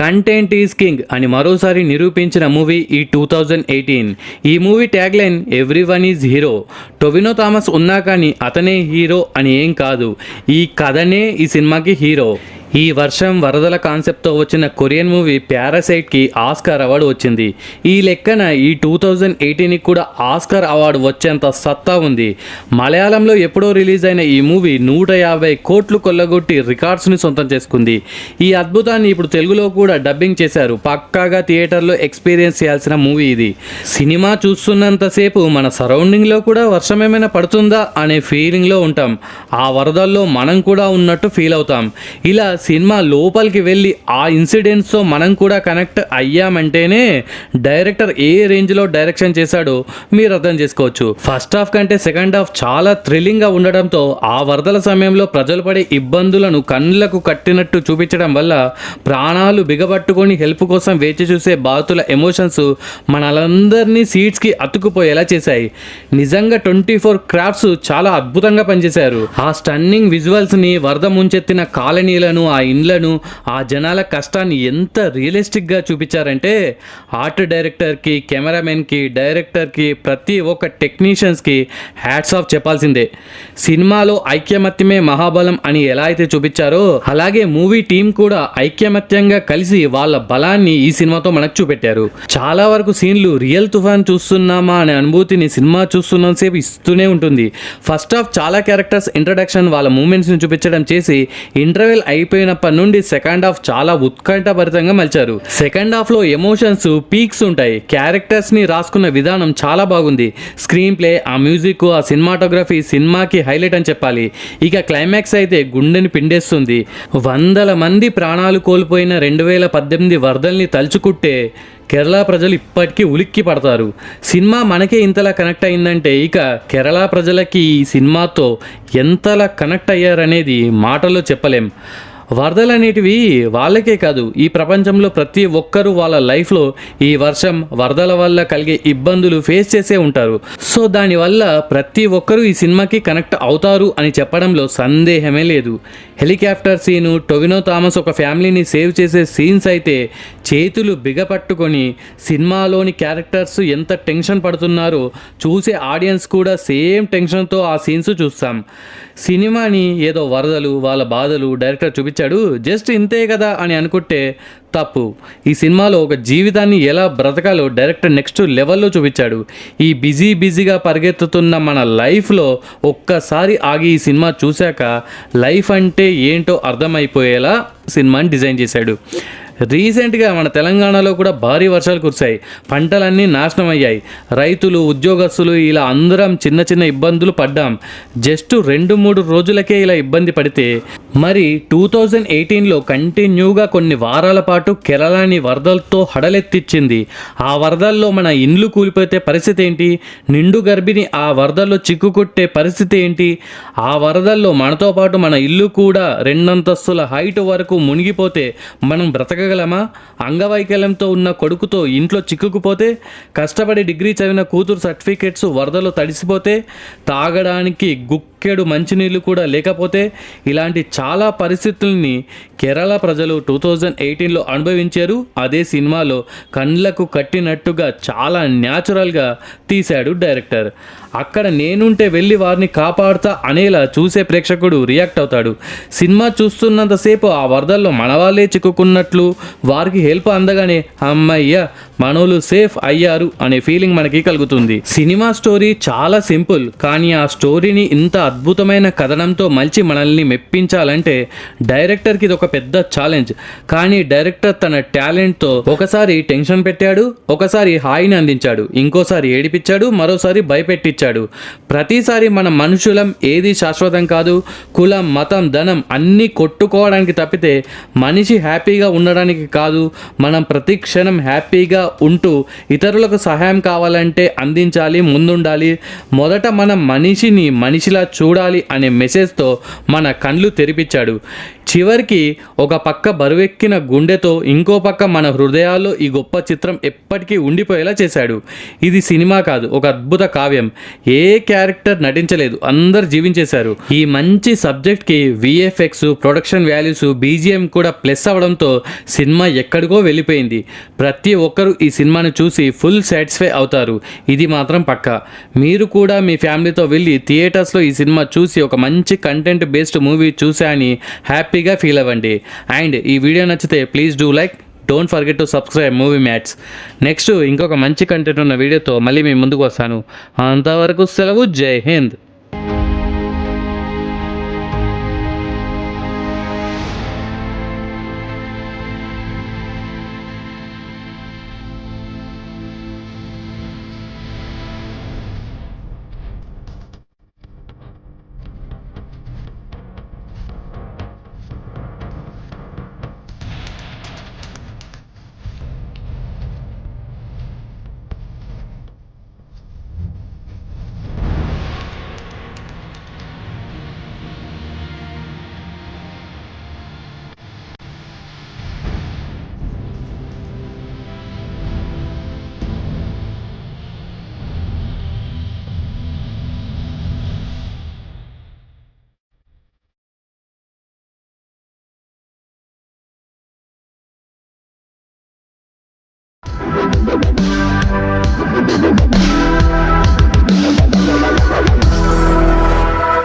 Content is king అని మరోసారి నిరూపించిన movie ఈ 2018. ఈ movie tagline everyone is hero. Tovino Thomas ఉన్నా కానీ అతనే హీరో అని ఏం కాదు, ఈ కథనే ఈ సినిమాకి హీరో. ఈ వర్షం వరదల కాన్సెప్ట్తో వచ్చిన కొరియన్ మూవీ ప్యారాసైట్కి ఆస్కార్ అవార్డు వచ్చింది. ఈ లెక్కన ఈ 2018కి కూడా ఆస్కార్ అవార్డు వచ్చేంత సత్తా ఉంది. మలయాళంలో ఎప్పుడో రిలీజ్ అయిన ఈ మూవీ 150 కోట్లు కొల్లగొట్టి రికార్డ్స్ని సొంతం చేసుకుంది. ఈ అద్భుతాన్ని ఇప్పుడు తెలుగులో కూడా డబ్బింగ్ చేశారు. పక్కాగా థియేటర్లో ఎక్స్పీరియన్స్ చేయాల్సిన మూవీ ఇది. సినిమా చూస్తున్నంతసేపు మన సరౌండింగ్లో కూడా వర్షం ఏమైనా పడుతుందా అనే ఫీలింగ్లో ఉంటాం. ఆ వరదల్లో మనం కూడా ఉన్నట్టు ఫీల్ అవుతాం. ఇలా సినిమా లోపలికి వెళ్ళి ఆ ఇన్సిడెంట్స్తో మనం కూడా కనెక్ట్ అయ్యామంటేనే డైరెక్టర్ ఏ రేంజ్లో డైరెక్షన్ చేశాడో మీరు అర్థం చేసుకోవచ్చు. ఫస్ట్ హాఫ్ కంటే సెకండ్ హాఫ్ చాలా థ్రిల్లింగ్గా ఉండడంతో ఆ వరదల సమయంలో ప్రజలు పడే ఇబ్బందులను కళ్ళకు కట్టినట్టు చూపించడం వల్ల ప్రాణాలు బిగబట్టుకొని హెల్ప్ కోసం వేచి చూసే బాధితుల ఎమోషన్స్ మనలందరినీ సీట్స్కి అతుక్కుపోయేలా చేశాయి. నిజంగా 24 క్రాఫ్ట్స్ చాలా అద్భుతంగా పనిచేశారు. ఆ స్టన్నింగ్ విజువల్స్ని, వరద ముంచెత్తిన కాలనీలను, ఆ ఇండ్లను, ఆ జనాల కష్టాన్ని ఎంత రియలిస్టిక్గా చూపించారంటే ఆర్ట్ డైరెక్టర్కి, కెమెరామెన్కి, డైరెక్టర్కి, ప్రతి ఒక్క టెక్నీషియన్స్కి హ్యాట్స్ ఆఫ్ చెప్పాల్సిందే. సినిమాలో ఐక్యమత్యమే మహాబలం అని ఎలా అయితే చూపించారో అలాగే మూవీ టీం కూడా ఐక్యమత్యంగా కలిసి వాళ్ళ బలాన్ని ఈ సినిమాతో మనకు చూపెట్టారు. చాలా వరకు సీన్లు రియల్ తుఫాన్ చూస్తున్నామా అనే అనుభూతిని సినిమా చూస్తున్నంతసేపు ఇస్తూనే ఉంటుంది. ఫస్ట్ హాఫ్ చాలా క్యారెక్టర్స్ ఇంట్రడక్షన్, వాళ్ళ మూమెంట్స్ని చూపించడం చేసి ఇంటర్వెల్ అయిపోయినప్పటి నుండి సెకండ్ హాఫ్ చాలా ఉత్కంఠభరితంగా మలిచారు. సెకండ్ హాఫ్లో ఎమోషన్స్ పీక్స్ ఉంటాయి. క్యారెక్టర్స్ని రాసుకున్న విధానం చాలా బాగుంది. స్క్రీన్ ప్లే, ఆ మ్యూజిక్, ఆ సినిమాటోగ్రఫీ సినిమాకి హైలైట్ అని చెప్పాలి. ఇక క్లైమాక్స్ అయితే గుండెని పిండేస్తుంది. వందల మంది ప్రాణాలు కోల్పోయిన 2018 వరదల్ని తలుచుకుంటే కేరళ ప్రజలు ఇప్పటికీ ఉలిక్కి పడతారు. సినిమా మనకే ఇంతలా కనెక్ట్ అయిందంటే ఇక కేరళ ప్రజలకి ఈ సినిమాతో ఎంతలా కనెక్ట్ అయ్యారనేది మాటల్లో చెప్పలేం. వరదలు అనేటివి వాళ్ళకే కాదు, ఈ ప్రపంచంలో ప్రతి ఒక్కరూ వాళ్ళ లైఫ్లో ఈ వర్షం, వరదల వల్ల కలిగే ఇబ్బందులు ఫేస్ చేసే ఉంటారు. సో దానివల్ల ప్రతి ఒక్కరూ ఈ సినిమాకి కనెక్ట్ అవుతారు అని చెప్పడంలో సందేహమే లేదు. హెలికాప్టర్ సీను, టొవినో థామస్ ఒక ఫ్యామిలీని సేవ్ చేసే సీన్స్ అయితే చేతులు బిగపట్టుకొని సినిమాలోని క్యారెక్టర్స్ ఎంత టెన్షన్ పడుతున్నారో చూసే ఆడియన్స్ కూడా సేమ్ టెన్షన్తో ఆ సీన్స్ చూస్తాం. సినిమాని ఏదో వరదలు, వాళ్ళ బాధలు డైరెక్టర్ చూపించాడు, జస్ట్ ఇంతే కదా అని అనుకుంటే తప్పు. ఈ సినిమాలో ఒక జీవితాన్ని ఎలా బ్రతకాలో డైరెక్టర్ నెక్స్ట్ లెవెల్లో చూపించాడు. ఈ బిజీగా పరిగెత్తుతున్న మన లైఫ్లో ఒక్కసారి ఆగి ఈ సినిమా చూశాక లైఫ్ అంటే ఏంటో అర్థమైపోయేలా సినిమాని డిజైన్ చేశాడు. రీసెంట్గా మన తెలంగాణలో కూడా భారీ వర్షాలు కురిశాయి. పంటలన్నీ నాశనం అయ్యాయి. రైతులు, ఉద్యోగస్తులు ఇలా అందరం చిన్న చిన్న ఇబ్బందులు పడ్డాం. జస్ట్ 2-3 రోజులకే ఇలా ఇబ్బంది పడితే మరి 2018లో కంటిన్యూగా కొన్ని వారాల పాటు కేరళని వరదలతో హడలెత్తిచ్చింది. ఆ వరదల్లో మన ఇండ్లు కూలిపోతే పరిస్థితి ఏంటి? నిండు గర్భిణి ఆ వరదల్లో చిక్కుకొట్టే పరిస్థితి ఏంటి? ఆ వరదల్లో మనతో పాటు మన ఇల్లు కూడా 2 అంతస్తుల హైట్ వరకు మునిగిపోతే మనం బ్రతకగలమా? అంగవైకల్యంతో ఉన్న కొడుకుతో ఇంట్లో చిక్కుకుపోతే, కష్టపడి డిగ్రీ చదివిన కూతురు సర్టిఫికేట్స్ వరదలో తడిసిపోతే, తాగడానికి గుక్కెడు మంచినీళ్ళు కూడా లేకపోతే, ఇలాంటి చాలా పరిస్థితుల్ని కేరళ ప్రజలు 2018లో అనుభవించారు. అదే సినిమాలో కళ్ళకు కట్టినట్టుగా చాలా న్యాచురల్గా తీశాడు డైరెక్టర్. అక్కడ నేనుంటే వెళ్ళి వారిని కాపాడుతా అనేలా చూసే ప్రేక్షకుడు రియాక్ట్ అవుతాడు. సినిమా చూస్తున్నంతసేపు ఆ వరదల్లో మన వాళ్ళే చిక్కుకున్నట్లు, వారికి హెల్ప్ అందగానే అమ్మయ్య మనోళ్ళు సేఫ్ అయ్యారు అనే ఫీలింగ్ మనకి కలుగుతుంది. సినిమా స్టోరీ చాలా సింపుల్, కానీ ఆ స్టోరీని ఇంత అద్భుతమైన కథనంతో మలిచి మనల్ని మెప్పించాలంటే డైరెక్టర్కి ఇది ఒక పెద్ద ఛాలెంజ్. కానీ డైరెక్టర్ తన టాలెంట్తో ఒకసారి టెన్షన్ పెట్టాడు, ఒకసారి హాయిని అందించాడు, ఇంకోసారి ఏడిపించాడు, మరోసారి భయపెట్టించాడు. ప్రతిసారి మన మనుషులం, ఏది శాశ్వతం కాదు. కులం, మతం, ధనం అన్నీ కొట్టుకోవడానికి తప్పితే మనిషి హ్యాపీగా ఉండడానికి కాదు. మనం ప్రతి క్షణం హ్యాపీగా ఉంటూ ఇతరులకు సహాయం కావాలంటే అందించాలి, ముందుండాలి. మొదట మనం మనిషిని మనిషిలా చూడాలి అనే మెసేజ్తో మన కళ్ళు తెరిపించాడు. చివరికి ఒక పక్క బరువెక్కిన గుండెతో ఇంకో పక్క మన హృదయాల్లో ఈ గొప్ప చిత్రం ఎప్పటికీ ఉండిపోయేలా చేశాడు. ఇది సినిమా కాదు, ఒక అద్భుత కావ్యం. ఏ క్యారెక్టర్ నటించలేదు, అందరు జీవించేశారు. ఈ మంచి సబ్జెక్ట్కి విఎఫ్ఎక్స్, ప్రొడక్షన్ వాల్యూస్, బీజిఎం కూడా ప్లస్ అవ్వడంతో సినిమా ఎక్కడికో వెళ్ళిపోయింది. ప్రతి ఒక్కరూ ఈ సినిమాను చూసి ఫుల్ సాటిస్ఫై అవుతారు, ఇది మాత్రం పక్కా. మీరు కూడా మీ ఫ్యామిలీతో వెళ్ళి థియేటర్స్లో ఈ సినిమా చూసి ఒక మంచి కంటెంట్ బేస్డ్ మూవీ చూసా అని హ్యాపీగా ఫీల్ అవ్వండి. అండ్ ఈ వీడియో నచ్చితే please do like, don't forget to subscribe movie mats. Next ఇంకొక మంచి కంటెంట్ ఉన్న వీడియోతో మళ్ళీ మీ ముందుకు వస్తాను. అంతవరకు సెలవు, జై హింద్.